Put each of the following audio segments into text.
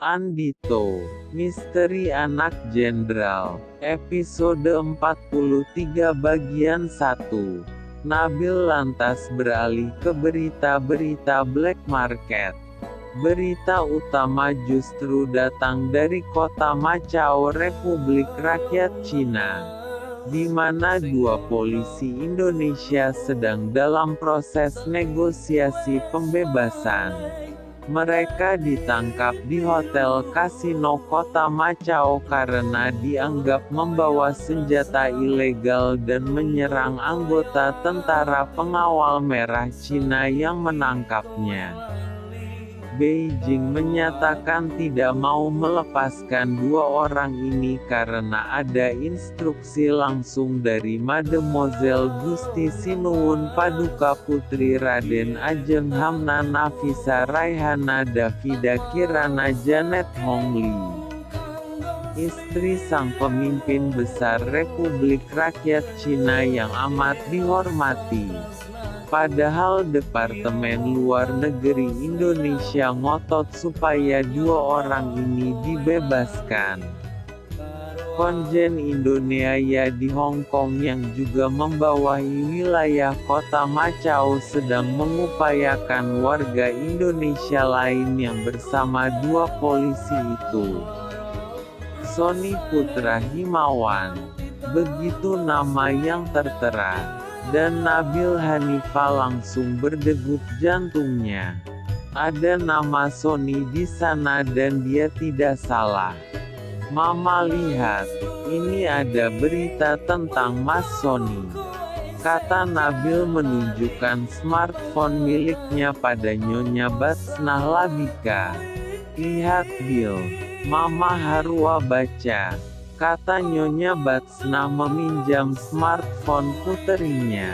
Andito, Misteri Anak Jenderal, episode 43 bagian 1. Nabil lantas beralih ke berita-berita black market. Berita utama justru datang dari kota Macau, Republik Rakyat Cina, di mana dua polisi Indonesia sedang dalam proses negosiasi pembebasan. Mereka ditangkap di Hotel Kasino Kota Macau karena dianggap membawa senjata ilegal dan menyerang anggota tentara pengawal merah Cina yang menangkapnya. Beijing menyatakan tidak mau melepaskan dua orang ini karena ada instruksi langsung dari Mademoiselle Gusti Sinuwun Paduka Putri Raden Ajeng Hamna Nafisa Raihana Davida Kirana Janet Hongli, istri sang pemimpin besar Republik Rakyat Cina yang amat dihormati. Padahal Departemen Luar Negeri Indonesia ngotot supaya dua orang ini dibebaskan. Konjen Indonesia di Hong Kong yang juga membawahi wilayah kota Macau sedang mengupayakan warga Indonesia lain yang bersama dua polisi itu. Sony Putra Himawan, begitu nama yang tertera. Dan Nabil Hanifah langsung berdegup jantungnya. Ada nama Sony di sana dan dia tidak salah. Mama lihat, ini ada berita tentang Mas Sony, kata Nabil menunjukkan smartphone miliknya pada Nyonya Batsnah Labika. Lihat Bill, Mama harua baca, kata Nyonya Batsnah meminjam smartphone puterinya.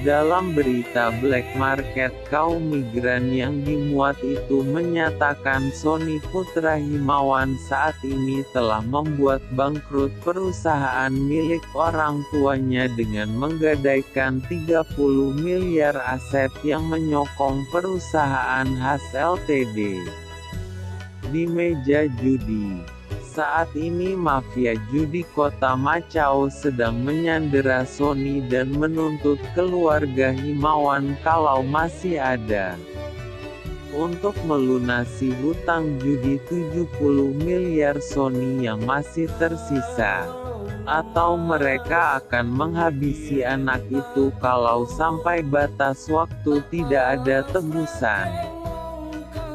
Dalam berita black market kaum migran yang dimuat itu menyatakan Sony Putra Himawan saat ini telah membuat bangkrut perusahaan milik orang tuanya dengan menggadaikan 30 miliar aset yang menyokong perusahaan khas Ltd. Di meja judi. Saat ini mafia judi kota Macau sedang menyandera Sony dan menuntut keluarga Himawan kalau masih ada untuk melunasi hutang judi 70 miliar Sony yang masih tersisa, atau mereka akan menghabisi anak itu kalau sampai batas waktu tidak ada tebusan.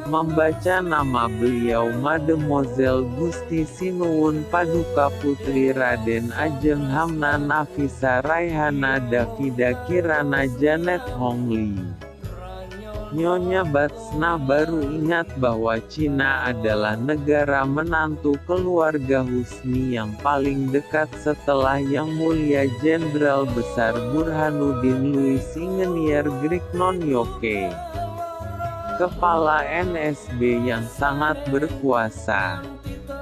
Membaca nama beliau Mademoiselle Gusti Sinuwun Paduka Putri Raden Ajeng Hamna Nafisa Raihana Davida Kirana Janet Hongli. Nyonya Batsnah baru ingat bahwa Cina adalah negara menantu keluarga Husni yang paling dekat setelah Yang Mulia Jenderal Besar Burhanuddin Louis Ingenier Grignon Yoke, kepala NSB yang sangat berkuasa.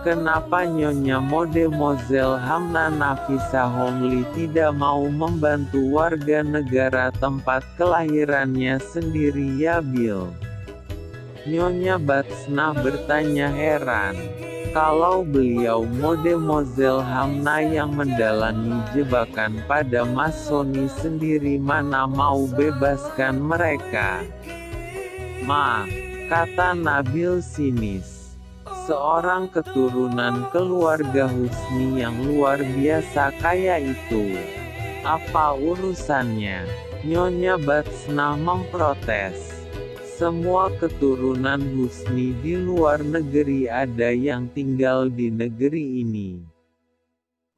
Kenapa Nyonya Mademoiselle Hamna Nafisa Hongli tidak mau membantu warga negara tempat kelahirannya sendiri ya Bill? Nyonya Batsnah bertanya heran. Kalau beliau Mademoiselle Hamna yang mendalangi jebakan pada Mas Sony sendiri mana mau bebaskan mereka? Ma, kata Nabil sinis, seorang keturunan keluarga Husni yang luar biasa kaya itu, apa urusannya? Nyonya Batsnah memprotes. Semua keturunan Husni di luar negeri ada yang tinggal di negeri ini.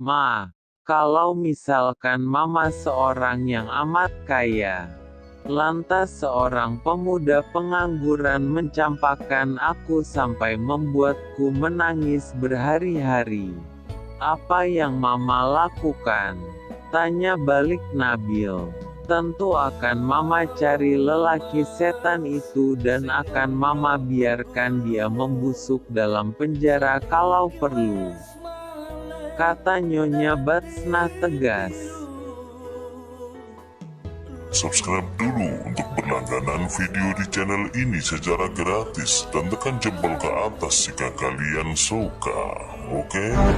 Ma, kalau misalkan Mama seorang yang amat kaya, lantas seorang pemuda pengangguran mencampakkan aku sampai membuatku menangis berhari-hari. Apa yang Mama lakukan? Tanya balik Nabil. Tentu akan Mama cari lelaki setan itu dan akan Mama biarkan dia membusuk dalam penjara kalau perlu, kata Nyonya Batsnah tegas. subscribe dulu untuk berlangganan video di channel ini secara gratis dan tekan jempol ke atas jika kalian suka. Oke?